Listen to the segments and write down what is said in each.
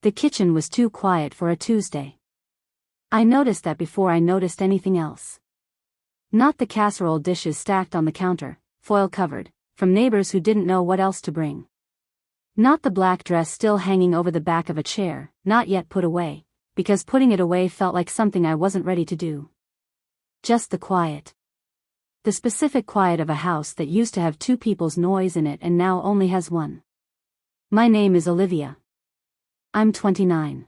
The kitchen was too quiet for a Tuesday. I noticed that before I noticed anything else. Not the casserole dishes stacked on the counter, foil covered, from neighbors who didn't know what else to bring. Not the black dress still hanging over the back of a chair, not yet put away, because putting it away felt like something I wasn't ready to do. Just the quiet. The specific quiet of a house that used to have two people's noise in it and now only has one. My name is Olivia. I'm 29.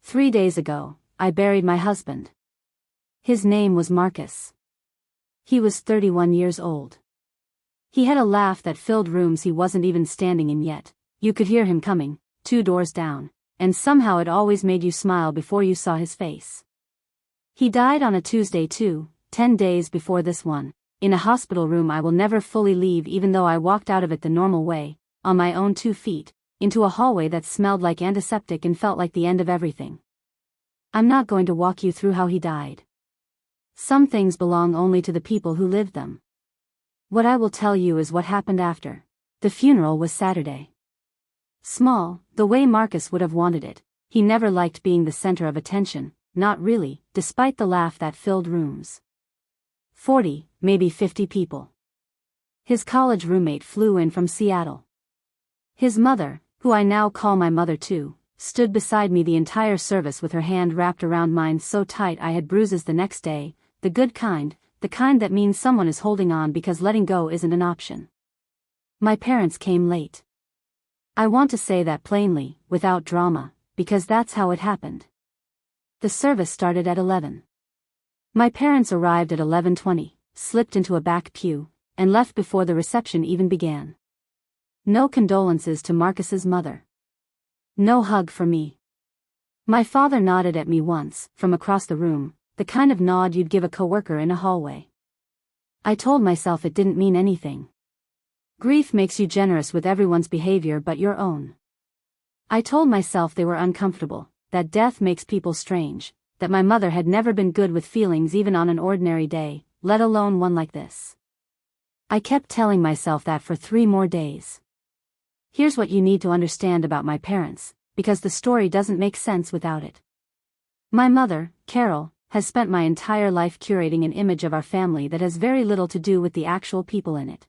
3 days ago, I buried my husband. His name was Marcus. He was 31 years old. He had a laugh that filled rooms he wasn't even standing in yet. You could hear him coming, 2 doors down, and somehow it always made you smile before you saw his face. He died on a Tuesday too, 10 days before this one, in a hospital room I will never fully leave, even though I walked out of it the normal way, on my own 2 feet, into a hallway that smelled like antiseptic and felt like the end of everything. I'm not going to walk you through how he died. Some things belong only to the people who lived them. What I will tell you is what happened after. The funeral was Saturday. Small, the way Marcus would have wanted it. He never liked being the center of attention, not really, despite the laugh that filled rooms. 40, maybe 50 people. His college roommate flew in from Seattle. His mother, who I now call my mother too, stood beside me the entire service with her hand wrapped around mine so tight I had bruises the next day, the good kind, the kind that means someone is holding on because letting go isn't an option. My parents came late. I want to say that plainly, without drama, because that's how it happened. The service started at 11. My parents arrived at 11:20, slipped into a back pew, and left before the reception even began. No condolences to Marcus's mother. No hug for me. My father nodded at me once, from across the room, the kind of nod you'd give a coworker in a hallway. I told myself it didn't mean anything. Grief makes you generous with everyone's behavior but your own. I told myself they were uncomfortable, that death makes people strange, that my mother had never been good with feelings even on an ordinary day, let alone one like this. I kept telling myself that for 3 more days. Here's what you need to understand about my parents, because the story doesn't make sense without it. My mother, Carol, has spent my entire life curating an image of our family that has very little to do with the actual people in it.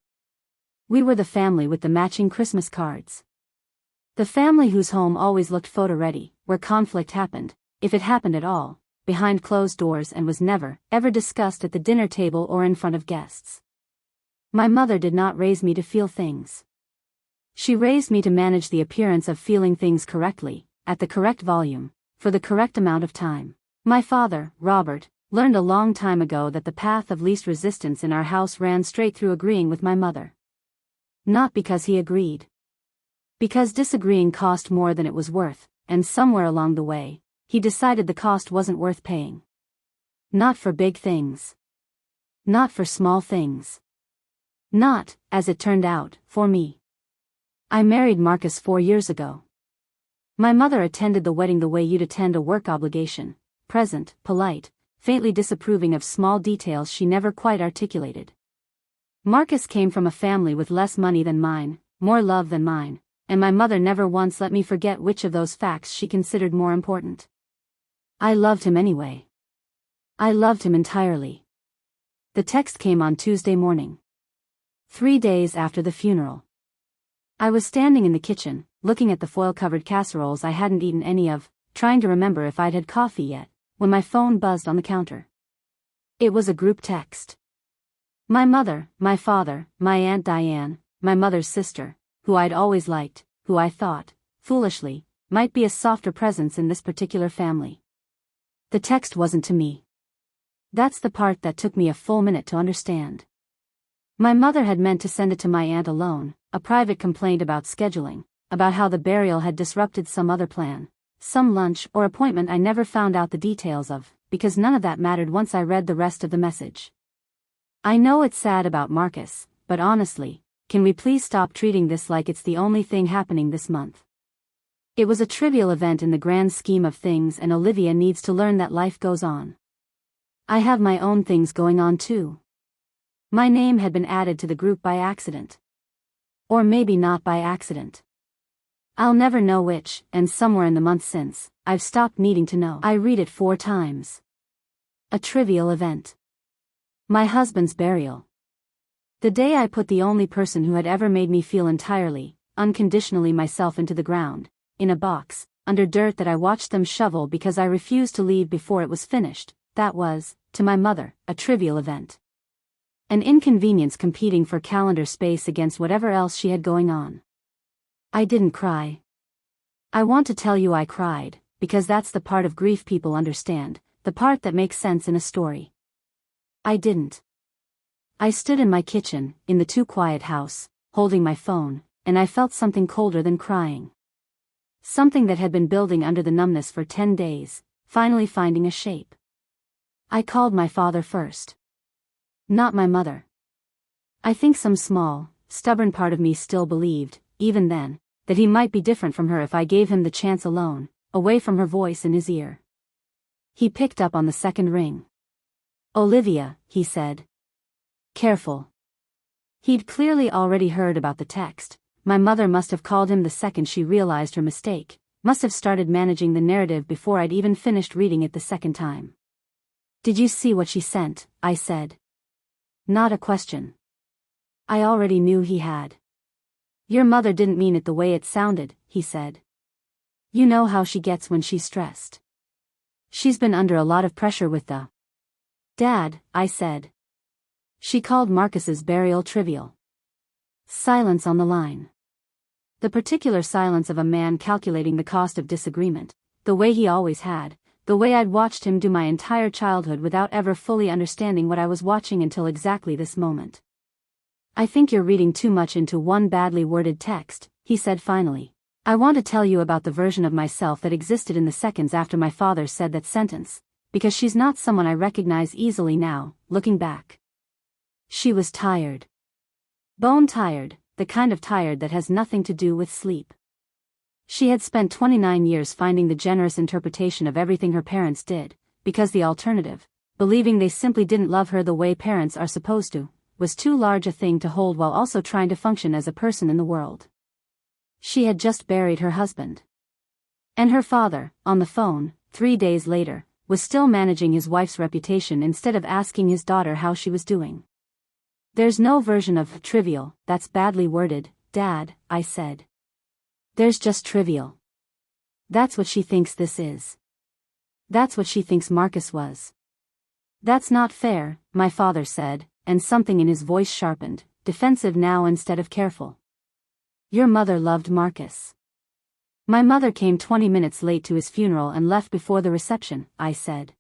We were the family with the matching Christmas cards. The family whose home always looked photo-ready, where conflict happened, if it happened at all, behind closed doors and was never, ever discussed at the dinner table or in front of guests. My mother did not raise me to feel things. She raised me to manage the appearance of feeling things correctly, at the correct volume, for the correct amount of time. My father, Robert, learned a long time ago that the path of least resistance in our house ran straight through agreeing with my mother. Not because he agreed. Because disagreeing cost more than it was worth, and somewhere along the way, he decided the cost wasn't worth paying. Not for big things. Not for small things. Not, as it turned out, for me. I married Marcus 4 years ago. My mother attended the wedding the way you'd attend a work obligation, present, polite, faintly disapproving of small details she never quite articulated. Marcus came from a family with less money than mine, more love than mine, and my mother never once let me forget which of those facts she considered more important. I loved him anyway. I loved him entirely. The text came on Tuesday morning. 3 days after the funeral. I was standing in the kitchen, looking at the foil-covered casseroles I hadn't eaten any of, trying to remember if I'd had coffee yet, when my phone buzzed on the counter. It was a group text. My mother, my father, my Aunt Diane, my mother's sister, who I'd always liked, who I thought, foolishly, might be a softer presence in this particular family. The text wasn't to me. That's the part that took me a full minute to understand. My mother had meant to send it to my aunt alone, a private complaint about scheduling, about how the burial had disrupted some other plan, some lunch or appointment I never found out the details of, because none of that mattered once I read the rest of the message. I know it's sad about Marcus, but honestly, can we please stop treating this like it's the only thing happening this month? It was a trivial event in the grand scheme of things, and Olivia needs to learn that life goes on. I have my own things going on too. My name had been added to the group by accident. Or maybe not by accident. I'll never know which, and somewhere in the month since, I've stopped needing to know. I read it 4 times. A trivial event. My husband's burial. The day I put the only person who had ever made me feel entirely, unconditionally myself into the ground, in a box, under dirt that I watched them shovel because I refused to leave before it was finished, that was, to my mother, a trivial event. An inconvenience competing for calendar space against whatever else she had going on. I didn't cry. I want to tell you I cried, because that's the part of grief people understand, the part that makes sense in a story. I didn't. I stood in my kitchen, in the too quiet house, holding my phone, and I felt something colder than crying. Something that had been building under the numbness for 10 days, finally finding a shape. I called my father first. Not my mother. I think some small, stubborn part of me still believed, even then, that he might be different from her if I gave him the chance alone, away from her voice in his ear. He picked up on the second ring. "Olivia," he said. "Careful." He'd clearly already heard about the text. My mother must have called him the second she realized her mistake, must have started managing the narrative before I'd even finished reading it the second time. "Did you see what she sent?" I said. Not a question. I already knew he had. "Your mother didn't mean it the way it sounded," he said. "You know how she gets when she's stressed. She's been under a lot of pressure with the..." "Dad," I said. "She called Marcus's burial trivial." Silence on the line. The particular silence of a man calculating the cost of disagreement, the way he always had, the way I'd watched him do my entire childhood without ever fully understanding what I was watching until exactly this moment. "I think you're reading too much into one badly worded text," he said finally. "I want to tell you about the version of myself that existed in the seconds after my father said that sentence, because she's not someone I recognize easily now, looking back. She was tired. Bone tired, the kind of tired that has nothing to do with sleep. She had spent 29 years finding the generous interpretation of everything her parents did, because the alternative, believing they simply didn't love her the way parents are supposed to, was too large a thing to hold while also trying to function as a person in the world. She had just buried her husband. And her father, on the phone, 3 days later, was still managing his wife's reputation instead of asking his daughter how she was doing. "There's no version of trivial that's badly worded, Dad," I said. "There's just trivial. That's what she thinks this is. That's what she thinks Marcus was." "That's not fair," my father said, and something in his voice sharpened, defensive now instead of careful. "Your mother loved Marcus." "My mother came 20 minutes late to his funeral and left before the reception," I said.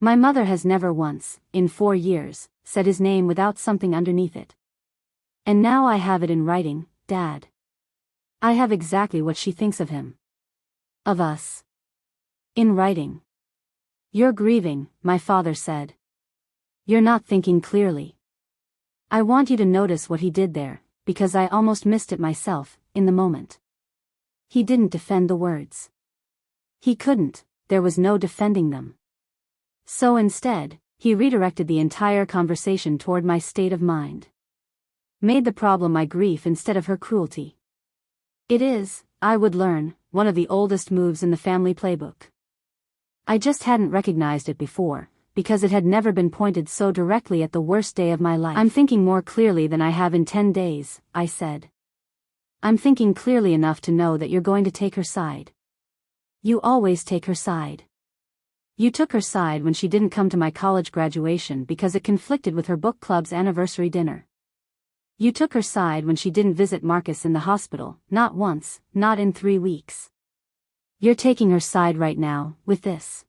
"My mother has never once, in 4 years, said his name without something underneath it. And now I have it in writing, Dad. I have exactly what she thinks of him. Of us. In writing." "You're grieving," my father said. "You're not thinking clearly. I want you to notice what he did there, because I almost missed it myself, in the moment. He didn't defend the words. He couldn't, there was no defending them. So instead, he redirected the entire conversation toward my state of mind. Made the problem my grief instead of her cruelty. It is, I would learn, one of the oldest moves in the family playbook. I just hadn't recognized it before, because it had never been pointed so directly at the worst day of my life. "I'm thinking more clearly than I have in 10 days, I said. "I'm thinking clearly enough to know that you're going to take her side. You always take her side. You took her side when she didn't come to my college graduation because it conflicted with her book club's anniversary dinner. You took her side when she didn't visit Marcus in the hospital, not once, not in 3 weeks. You're taking her side right now, with this.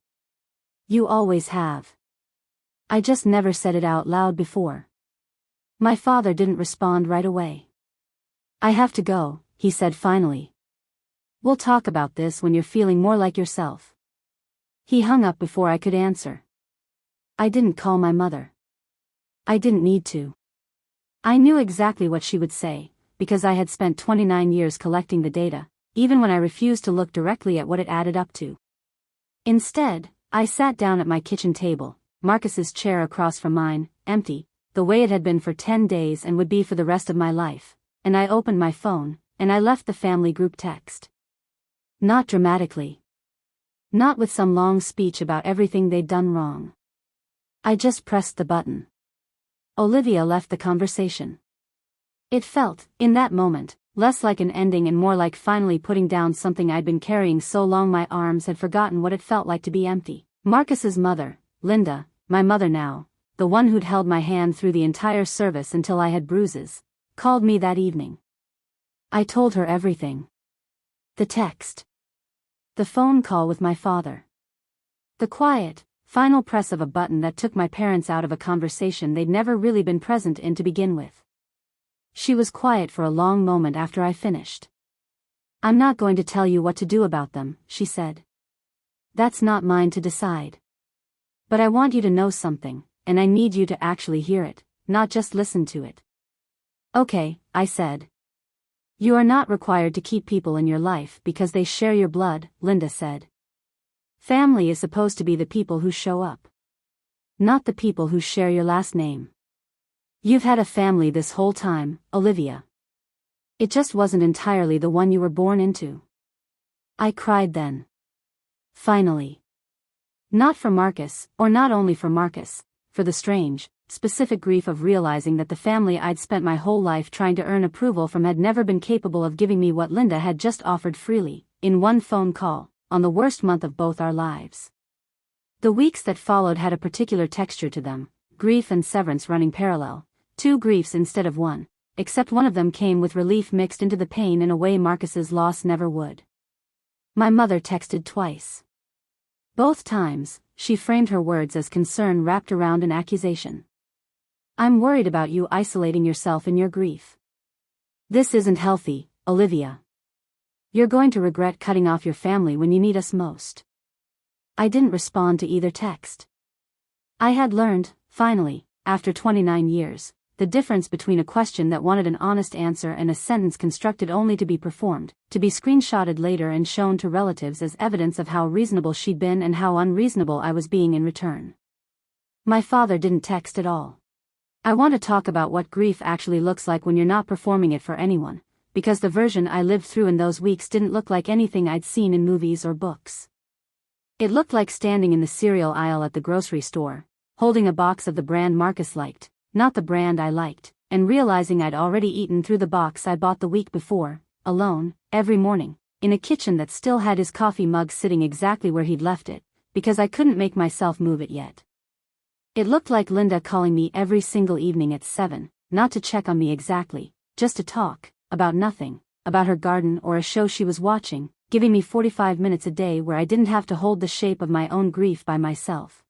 You always have. I just never said it out loud before." My father didn't respond right away. "I have to go," he said finally. "We'll talk about this when you're feeling more like yourself." He hung up before I could answer. I didn't call my mother. I didn't need to. I knew exactly what she would say, because I had spent 29 years collecting the data, even when I refused to look directly at what it added up to. Instead, I sat down at my kitchen table, Marcus's chair across from mine, empty, the way it had been for 10 days and would be for the rest of my life, and I opened my phone, and I left the family group text. Not dramatically. Not with some long speech about everything they'd done wrong. I just pressed the button. Olivia left the conversation. It felt, in that moment, less like an ending and more like finally putting down something I'd been carrying so long my arms had forgotten what it felt like to be empty. Marcus's mother, Linda, my mother now, the one who'd held my hand through the entire service until I had bruises, called me that evening. I told her everything. The text. The phone call with my father. The quiet, final press of a button that took my parents out of a conversation they'd never really been present in to begin with. She was quiet for a long moment after I finished. "I'm not going to tell you what to do about them," she said. "That's not mine to decide. But I want you to know something, and I need you to actually hear it, not just listen to it." "Okay," I said. "You are not required to keep people in your life because they share your blood," Linda said. "Family is supposed to be the people who show up. Not the people who share your last name. You've had a family this whole time, Olivia. It just wasn't entirely the one you were born into." I cried then. Finally. Not for Marcus, or not only for Marcus, for the strange, specific grief of realizing that the family I'd spent my whole life trying to earn approval from had never been capable of giving me what Linda had just offered freely, in one phone call, on the worst month of both our lives. The weeks that followed had a particular texture to them, grief and severance running parallel, two griefs instead of one, except one of them came with relief mixed into the pain in a way Marcus's loss never would. My mother texted twice. Both times, she framed her words as concern wrapped around an accusation. "I'm worried about you isolating yourself in your grief. This isn't healthy, Olivia. You're going to regret cutting off your family when you need us most." I didn't respond to either text. I had learned, finally, after 29 years, the difference between a question that wanted an honest answer and a sentence constructed only to be performed, to be screenshotted later and shown to relatives as evidence of how reasonable she'd been and how unreasonable I was being in return. My father didn't text at all. "I want to talk about what grief actually looks like when you're not performing it for anyone, because the version I lived through in those weeks didn't look like anything I'd seen in movies or books. It looked like standing in the cereal aisle at the grocery store, holding a box of the brand Marcus liked, not the brand I liked, and realizing I'd already eaten through the box I bought the week before, alone, every morning, in a kitchen that still had his coffee mug sitting exactly where he'd left it, because I couldn't make myself move it yet. It looked like Linda calling me every single evening at 7, not to check on me exactly, just to talk, about nothing, about her garden or a show she was watching, giving me 45 minutes a day where I didn't have to hold the shape of my own grief by myself.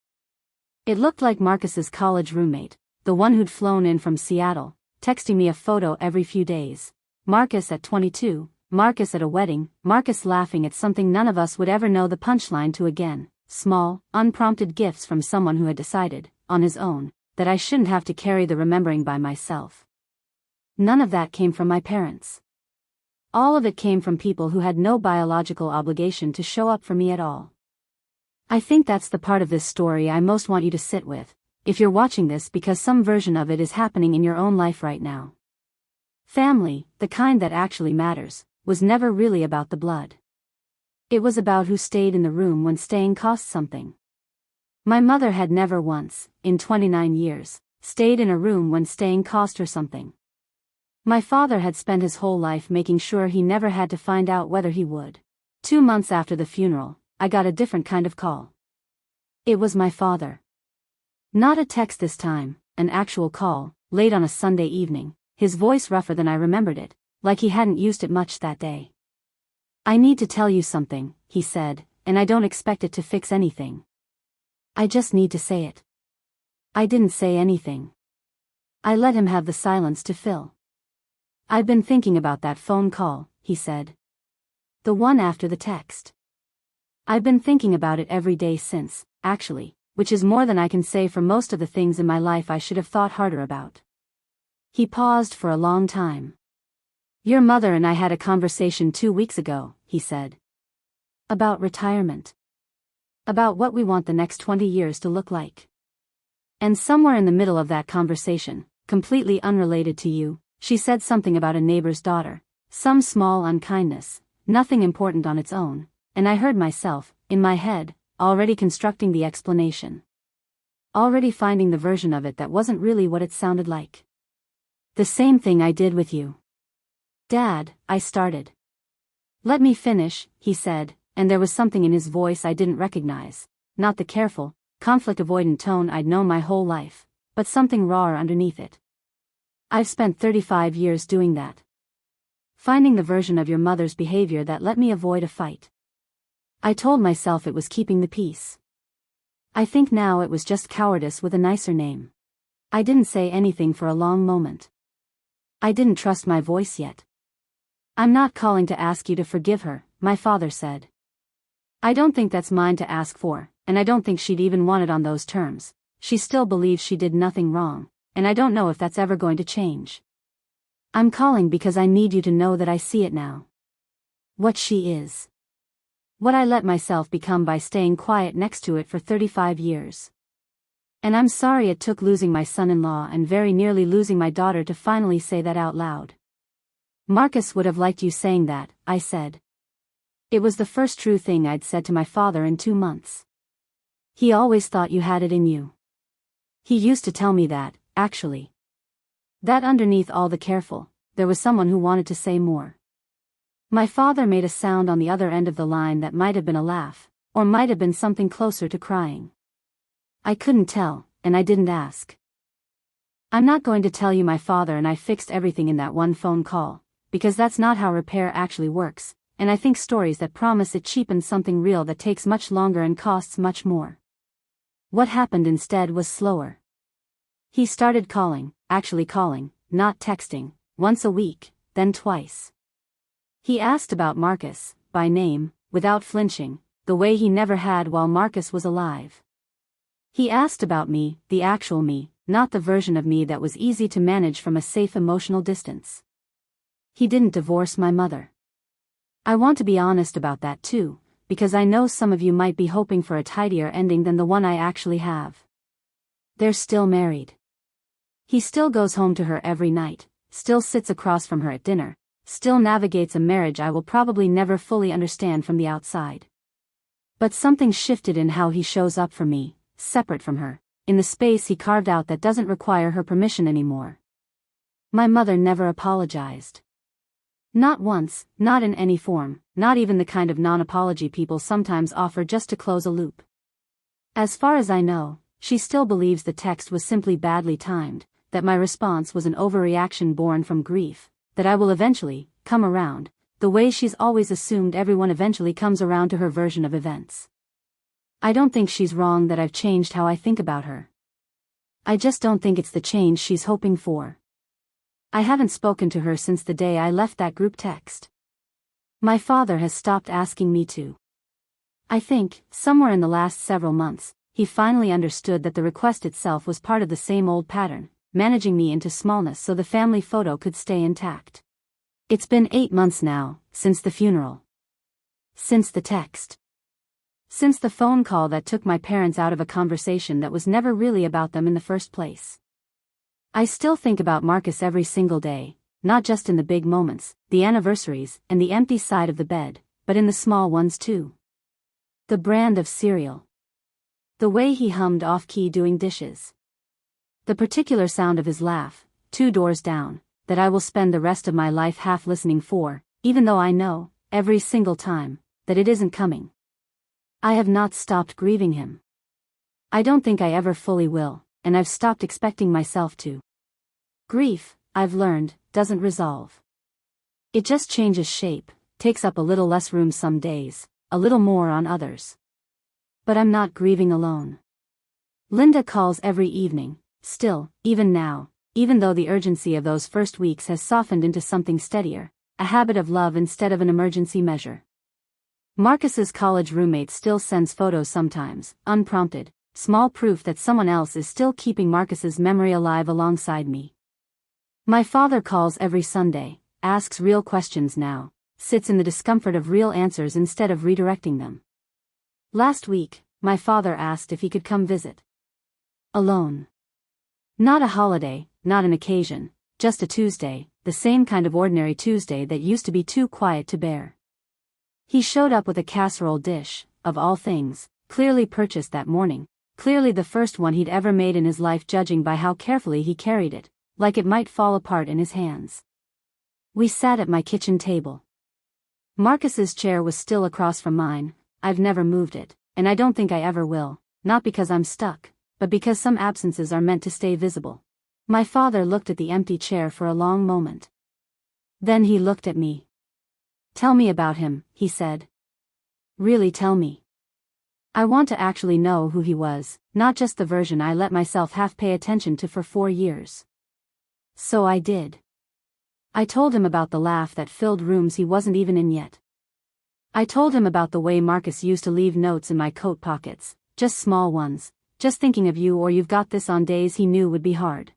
It looked like Marcus's college roommate, the one who'd flown in from Seattle, texting me a photo every few days. Marcus at 22, Marcus at a wedding, Marcus laughing at something none of us would ever know the punchline to again, small, unprompted gifts from someone who had decided, on his own, that I shouldn't have to carry the remembering by myself. None of that came from my parents. All of it came from people who had no biological obligation to show up for me at all. I think that's the part of this story I most want you to sit with, if you're watching this, because some version of it is happening in your own life right now. Family, the kind that actually matters, was never really about the blood. It was about who stayed in the room when staying cost something. My mother had never once, in 29 years, stayed in a room when staying cost her something. My father had spent his whole life making sure he never had to find out whether he would. 2 months after the funeral, I got a different kind of call. It was my father. Not a text this time, an actual call, late on a Sunday evening, his voice rougher than I remembered it, like he hadn't used it much that day. "I need to tell you something," he said, "and I don't expect it to fix anything. I just need to say it." I didn't say anything. I let him have the silence to fill. "I've been thinking about that phone call," he said. "The one after the text. I've been thinking about it every day since, actually, which is more than I can say for most of the things in my life I should have thought harder about." He paused for a long time. "Your mother and I had a conversation 2 weeks ago," he said. "About retirement. About what we want the next 20 years to look like. And somewhere in the middle of that conversation, completely unrelated to you, she said something about a neighbor's daughter, Some small unkindness, nothing important on its own, and I heard myself, in my head, already constructing the explanation. Already finding the version of it that wasn't really what it sounded like. The same thing I did with you. Dad, I started. Let me finish, he said, and there was something in his voice I didn't recognize, not the careful, conflict-avoidant tone I'd known my whole life, but something rawer underneath it. I've spent 35 years doing that. Finding the version of your mother's behavior that let me avoid a fight. I told myself it was keeping the peace. I think now it was just cowardice with a nicer name. I didn't say anything for a long moment. I didn't trust my voice yet. I'm not calling to ask you to forgive her, my father said. I don't think that's mine to ask for, and I don't think she'd even want it on those terms. She still believes she did nothing wrong, and I don't know if that's ever going to change. I'm calling because I need you to know that I see it now. What she is. What I let myself become by staying quiet next to it for 35 years. And I'm sorry it took losing my son-in-law and very nearly losing my daughter to finally say that out loud. Marcus would have liked you saying that, I said. It was the first true thing I'd said to my father in 2 months. He always thought you had it in you. He used to tell me that, actually. That underneath all the careful, there was someone who wanted to say more. My father made a sound on the other end of the line that might have been a laugh, or might have been something closer to crying. I couldn't tell, and I didn't ask. I'm not going to tell you my father and I fixed everything in that one phone call, because that's not how repair actually works, and I think stories that promise it cheapen something real that takes much longer and costs much more. What happened instead was slower. He started calling, actually calling, not texting, once a week, then twice. He asked about Marcus, by name, without flinching, the way he never had while Marcus was alive. He asked about me, the actual me, not the version of me that was easy to manage from a safe emotional distance. He didn't divorce my mother. I want to be honest about that too, because I know some of you might be hoping for a tidier ending than the one I actually have. They're still married. He still goes home to her every night, still sits across from her at dinner, still navigates a marriage I will probably never fully understand from the outside. But something shifted in how he shows up for me, separate from her, in the space he carved out that doesn't require her permission anymore. My mother never apologized. Not once, not in any form, not even the kind of non-apology people sometimes offer just to close a loop. As far as I know, she still believes the text was simply badly timed, that my response was an overreaction born from grief, that I will eventually come around, the way she's always assumed everyone eventually comes around to her version of events. I don't think she's wrong that I've changed how I think about her. I just don't think it's the change she's hoping for. I haven't spoken to her since the day I left that group text. My father has stopped asking me to. I think, somewhere in the last several months, he finally understood that the request itself was part of the same old pattern, managing me into smallness so the family photo could stay intact. It's been 8 months now, since the funeral. Since the text. Since the phone call that took my parents out of a conversation that was never really about them in the first place. I still think about Marcus every single day, not just in the big moments, the anniversaries, and the empty side of the bed, but in the small ones too. The brand of cereal. The way he hummed off-key doing dishes. The particular sound of his laugh, 2 doors down, that I will spend the rest of my life half listening for, even though I know, every single time, that it isn't coming. I have not stopped grieving him. I don't think I ever fully will, and I've stopped expecting myself to. Grief, I've learned, doesn't resolve. It just changes shape, takes up a little less room some days, a little more on others. But I'm not grieving alone. Linda calls every evening, still, even now, even though the urgency of those first weeks has softened into something steadier, a habit of love instead of an emergency measure. Marcus's college roommate still sends photos sometimes, unprompted, small proof that someone else is still keeping Marcus's memory alive alongside me. My father calls every Sunday, asks real questions now, sits in the discomfort of real answers instead of redirecting them. Last week, my father asked if he could come visit. Alone. Not a holiday, not an occasion, just a Tuesday, the same kind of ordinary Tuesday that used to be too quiet to bear. He showed up with a casserole dish, of all things, clearly purchased that morning, clearly the first one he'd ever made in his life, judging by how carefully he carried it, like it might fall apart in his hands. We sat at my kitchen table. Marcus's chair was still across from mine. I've never moved it, and I don't think I ever will, not because I'm stuck, but because some absences are meant to stay visible. My father looked at the empty chair for a long moment. Then he looked at me. "Tell me about him," he said. "Really tell me. I want to actually know who he was, not just the version I let myself half pay attention to for 4 years." So I did. I told him about the laugh that filled rooms he wasn't even in yet. I told him about the way Marcus used to leave notes in my coat pockets, just small ones, "Just thinking of you," or "You've got this," on days he knew would be hard.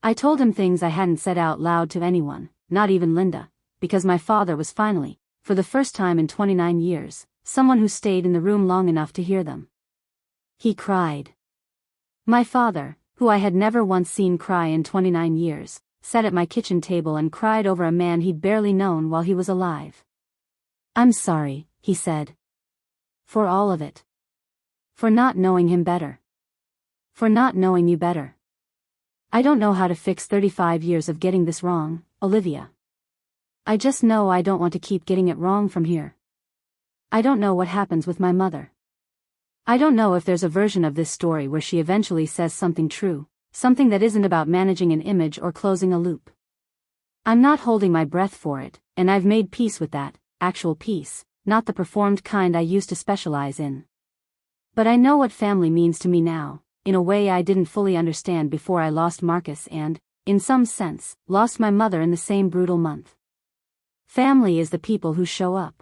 I told him things I hadn't said out loud to anyone, not even Linda, because my father was finally, for the first time in 29 years, someone who stayed in the room long enough to hear them. He cried. My father, who I had never once seen cry in 29 years, sat at my kitchen table and cried over a man he'd barely known while he was alive. "I'm sorry," he said. "For all of it. For not knowing him better. For not knowing you better. I don't know how to fix 35 years of getting this wrong, Olivia. I just know I don't want to keep getting it wrong from here. I don't know what happens with my mother. I don't know if there's a version of this story where she eventually says something true, something that isn't about managing an image or closing a loop. I'm not holding my breath for it, and I've made peace with that, actual peace, not the performed kind I used to specialize in. But I know what family means to me now, in a way I didn't fully understand before I lost Marcus and, in some sense, lost my mother in the same brutal month. Family is the people who show up.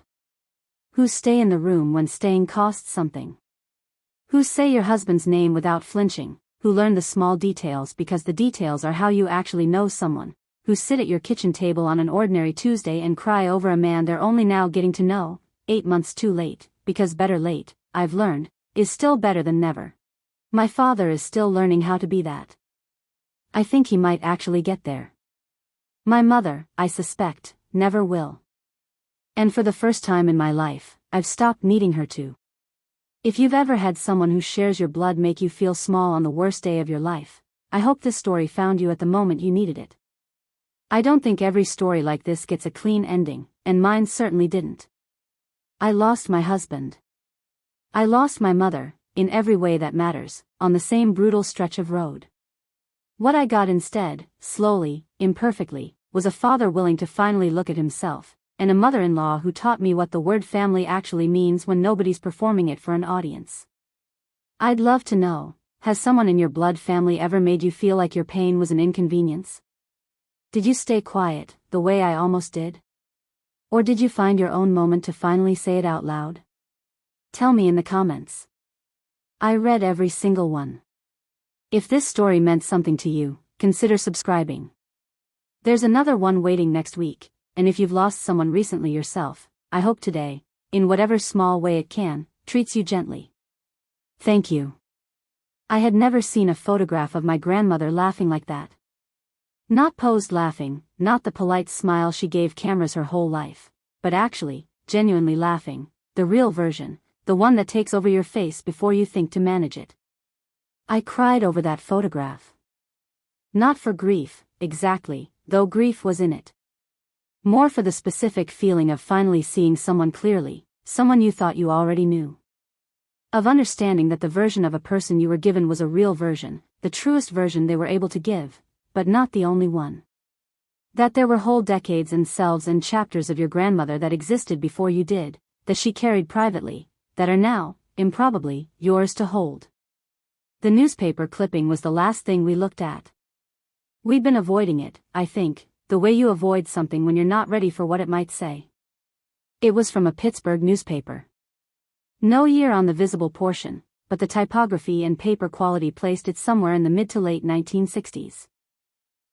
Who stay in the room when staying costs something. Who say your husband's name without flinching, who learn the small details because the details are how you actually know someone, who sit at your kitchen table on an ordinary Tuesday and cry over a man they're only now getting to know, 8 months too late, because better late, I've learned, is still better than never. My father is still learning how to be that. I think he might actually get there. My mother, I suspect, never will. And for the first time in my life, I've stopped needing her to. If you've ever had someone who shares your blood make you feel small on the worst day of your life, I hope this story found you at the moment you needed it. I don't think every story like this gets a clean ending, and mine certainly didn't. I lost my husband. I lost my mother, in every way that matters, on the same brutal stretch of road. What I got instead, slowly, imperfectly, was a father willing to finally look at himself, and a mother-in-law who taught me what the word family actually means when nobody's performing it for an audience. I'd love to know, has someone in your blood family ever made you feel like your pain was an inconvenience? Did you stay quiet, the way I almost did? Or did you find your own moment to finally say it out loud? Tell me in the comments. I read every single one. If this story meant something to you, consider subscribing. There's another one waiting next week, and if you've lost someone recently yourself, I hope today, in whatever small way it can, treats you gently. Thank you. I had never seen a photograph of my grandmother laughing like that. Not posed laughing, not the polite smile she gave cameras her whole life, but actually, genuinely laughing, the real version, the one that takes over your face before you think to manage it. I cried over that photograph. Not for grief, exactly, though grief was in it. More for the specific feeling of finally seeing someone clearly, someone you thought you already knew. Of understanding that the version of a person you were given was a real version, the truest version they were able to give, but not the only one. That there were whole decades and selves and chapters of your grandmother that existed before you did, that she carried privately, that are now, improbably, yours to hold. The newspaper clipping was the last thing we looked at. We'd been avoiding it, I think, the way you avoid something when you're not ready for what it might say. It was from a Pittsburgh newspaper. No year on the visible portion, but the typography and paper quality placed it somewhere in the mid to late 1960s.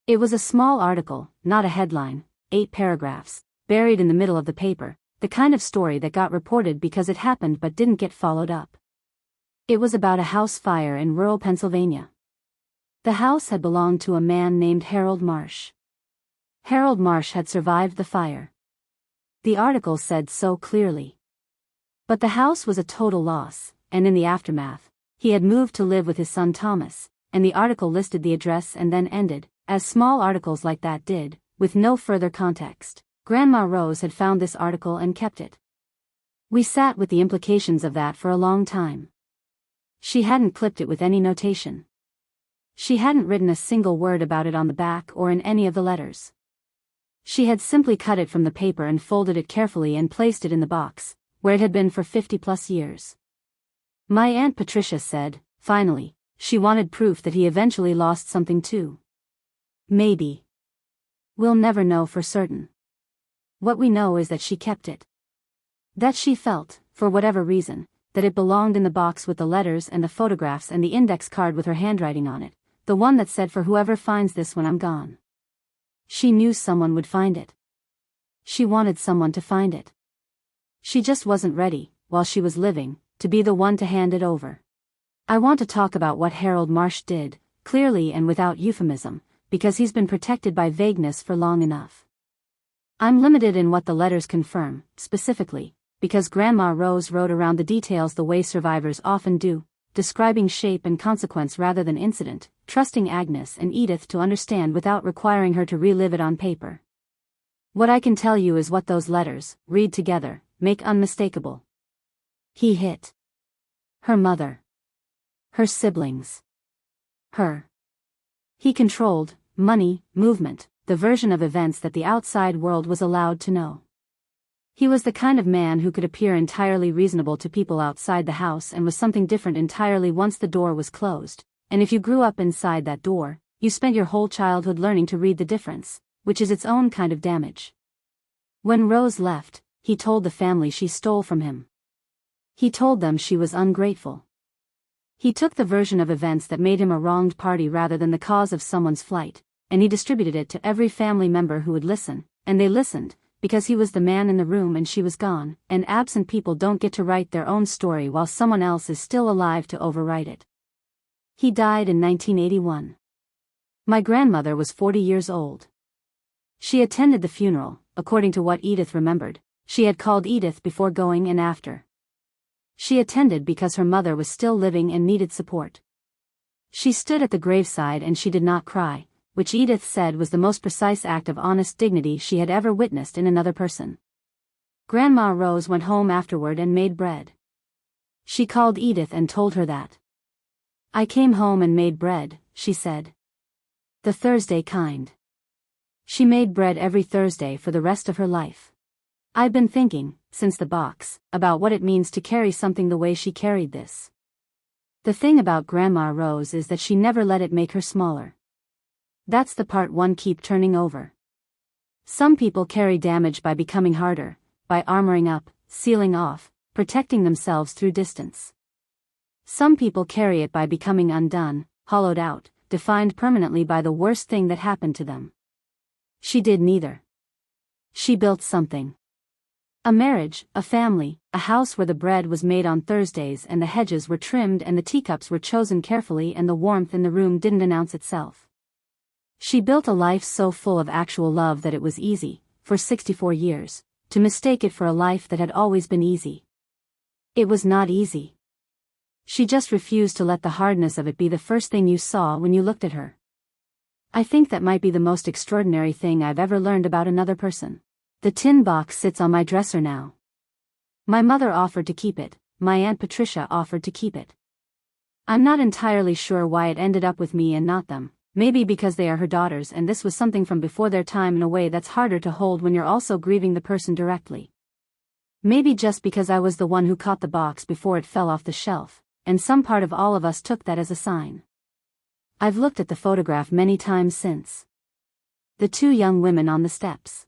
It was a small article, not a headline, 8 paragraphs, buried in the middle of the paper, the kind of story that got reported because it happened but didn't get followed up. It was about a house fire in rural Pennsylvania. The house had belonged to a man named Harold Marsh. Harold Marsh had survived the fire. The article said so clearly. But the house was a total loss, and in the aftermath, he had moved to live with his son Thomas, and the article listed the address and then ended, as small articles like that did, with no further context. Grandma Rose had found this article and kept it. We sat with the implications of that for a long time. She hadn't clipped it with any notation. She hadn't written a single word about it on the back or in any of the letters. She had simply cut it from the paper and folded it carefully and placed it in the box, where it had been for 50+ years. My Aunt Patricia said, finally, she wanted proof that he eventually lost something too. Maybe. We'll never know for certain. What we know is that she kept it. That she felt, for whatever reason, that it belonged in the box with the letters and the photographs and the index card with her handwriting on it, the one that said, for whoever finds this when I'm gone. She knew someone would find it. She wanted someone to find it. She just wasn't ready, while she was living, to be the one to hand it over. I want to talk about what Harold Marsh did, clearly and without euphemism, because he's been protected by vagueness for long enough. I'm limited in what the letters confirm, specifically, because Grandma Rose wrote around the details the way survivors often do, describing shape and consequence rather than incident, trusting Agnes and Edith to understand without requiring her to relive it on paper. What I can tell you is what those letters, read together, make unmistakable. He hit her mother, her siblings, her. He controlled money, movement, the version of events that the outside world was allowed to know. He was the kind of man who could appear entirely reasonable to people outside the house and was something different entirely once the door was closed, and if you grew up inside that door, you spent your whole childhood learning to read the difference, which is its own kind of damage. When Rose left, he told the family she stole from him. He told them she was ungrateful. He took the version of events that made him a wronged party rather than the cause of someone's flight, and he distributed it to every family member who would listen, and they listened, because he was the man in the room and she was gone, and absent people don't get to write their own story while someone else is still alive to overwrite it. He died in 1981. My grandmother was 40 years old. She attended the funeral, according to what Edith remembered. She had called Edith before going and after. She attended because her mother was still living and needed support. She stood at the graveside and she did not cry, which Edith said was the most precise act of honest dignity she had ever witnessed in another person. Grandma Rose went home afterward and made bread. She called Edith and told her that. I came home and made bread, she said. The Thursday kind. She made bread every Thursday for the rest of her life. I've been thinking, since the box, about what it means to carry something the way she carried this. The thing about Grandma Rose is that she never let it make her smaller. That's the part one keep turning over. Some people carry damage by becoming harder, by armoring up, sealing off, protecting themselves through distance. Some people carry it by becoming undone, hollowed out, defined permanently by the worst thing that happened to them. She did neither. She built something. A marriage, a family, a house where the bread was made on Thursdays and the hedges were trimmed and the teacups were chosen carefully and the warmth in the room didn't announce itself. She built a life so full of actual love that it was easy, for 64 years, to mistake it for a life that had always been easy. It was not easy. She just refused to let the hardness of it be the first thing you saw when you looked at her. I think that might be the most extraordinary thing I've ever learned about another person. The tin box sits on my dresser now. My mother offered to keep it, my Aunt Patricia offered to keep it. I'm not entirely sure why it ended up with me and not them, maybe because they are her daughters and this was something from before their time in a way that's harder to hold when you're also grieving the person directly. Maybe just because I was the one who caught the box before it fell off the shelf, and some part of all of us took that as a sign. I've looked at the photograph many times since. The two young women on the steps.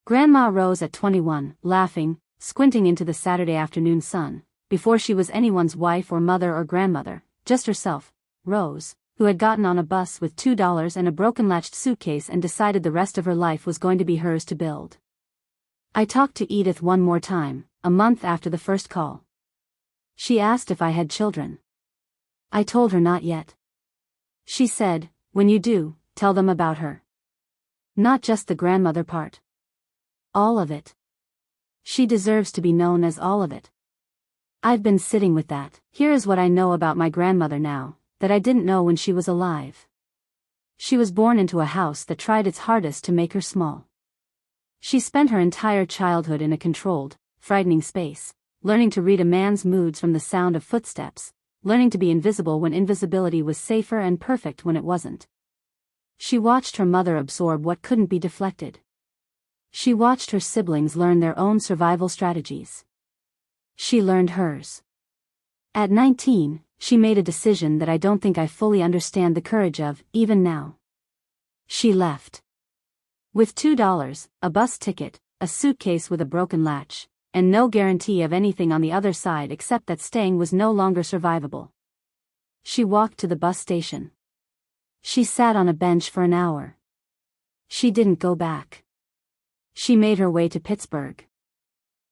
Grandma Rose at 21, laughing, squinting into the Saturday afternoon sun, before she was anyone's wife or mother or grandmother, just herself, Rose, who had gotten on a bus with $2 and a broken-latched suitcase and decided the rest of her life was going to be hers to build. I talked to Edith one more time, a month after the first call. She asked if I had children. I told her not yet. She said, when you do, tell them about her. Not just the grandmother part. All of it. She deserves to be known as all of it. I've been sitting with that. Here is what I know about my grandmother now, that I didn't know when she was alive. She was born into a house that tried its hardest to make her small. She spent her entire childhood in a controlled, frightening space, learning to read a man's moods from the sound of footsteps, learning to be invisible when invisibility was safer and perfect when it wasn't. She watched her mother absorb what couldn't be deflected. She watched her siblings learn their own survival strategies. She learned hers. At 19, she made a decision that I don't think I fully understand the courage of, even now. She left. With $2, a bus ticket, a suitcase with a broken latch, and no guarantee of anything on the other side except that staying was no longer survivable. She walked to the bus station. She sat on a bench for an hour. She didn't go back. She made her way to Pittsburgh.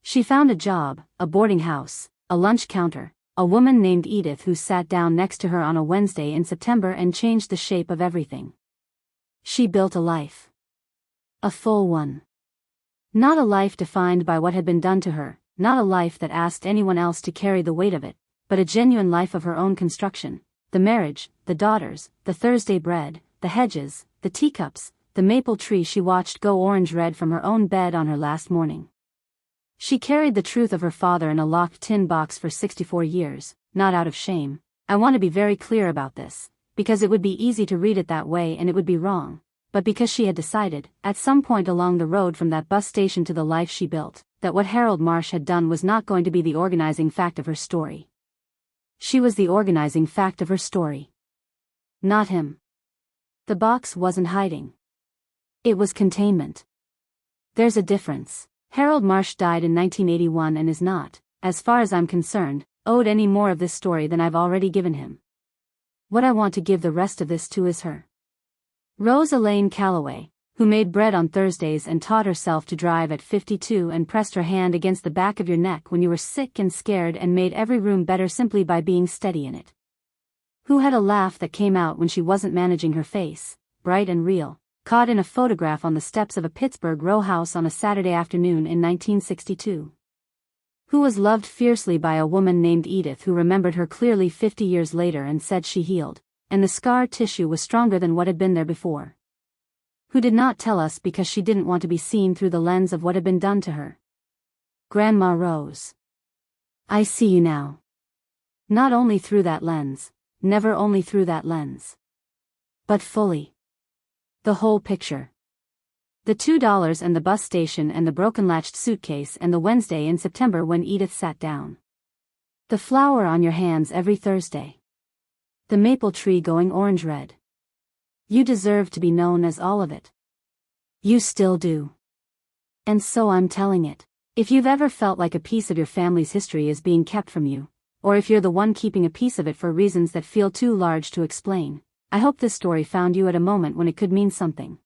She found a job, a boarding house, a lunch counter, a woman named Edith who sat down next to her on a Wednesday in September and changed the shape of everything. She built a life. A full one. Not a life defined by what had been done to her, not a life that asked anyone else to carry the weight of it, but a genuine life of her own construction. The marriage, the daughters, the Thursday bread, the hedges, the teacups, the maple tree she watched go orange-red from her own bed on her last morning. She carried the truth of her father in a locked tin box for 64 years, not out of shame. I want to be very clear about this, because it would be easy to read it that way and it would be wrong, but because she had decided, at some point along the road from that bus station to the life she built, that what Harold Marsh had done was not going to be the organizing fact of her story. She was the organizing fact of her story. Not him. The box wasn't hiding. It was containment. There's a difference. Harold Marsh died in 1981 and is not, as far as I'm concerned, owed any more of this story than I've already given him. What I want to give the rest of this to is her. Rose Elaine Calloway, who made bread on Thursdays and taught herself to drive at 52 and pressed her hand against the back of your neck when you were sick and scared and made every room better simply by being steady in it. Who had a laugh that came out when she wasn't managing her face, bright and real, caught in a photograph on the steps of a Pittsburgh row house on a Saturday afternoon in 1962. Who was loved fiercely by a woman named Edith who remembered her clearly 50 years later and said she healed, and the scar tissue was stronger than what had been there before. Who did not tell us because she didn't want to be seen through the lens of what had been done to her. Grandma Rose. I see you now. Not only through that lens, never only through that lens, but fully. The whole picture. The $2 and the bus station and the broken-latched suitcase and the Wednesday in September when Edith sat down. The flower on your hands every Thursday. The maple tree going orange-red. You deserve to be known as all of it. You still do. And so I'm telling it. If you've ever felt like a piece of your family's history is being kept from you, or if you're the one keeping a piece of it for reasons that feel too large to explain, I hope this story found you at a moment when it could mean something.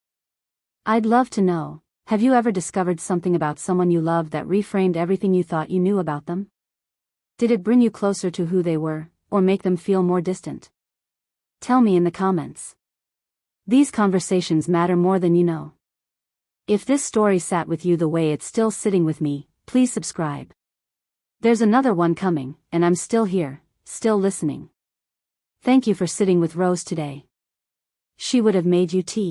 I'd love to know, have you ever discovered something about someone you loved that reframed everything you thought you knew about them? Did it bring you closer to who they were, or make them feel more distant? Tell me in the comments. These conversations matter more than you know. If this story sat with you the way it's still sitting with me, please subscribe. There's another one coming, and I'm still here, still listening. Thank you for sitting with Rose today. She would have made you tea.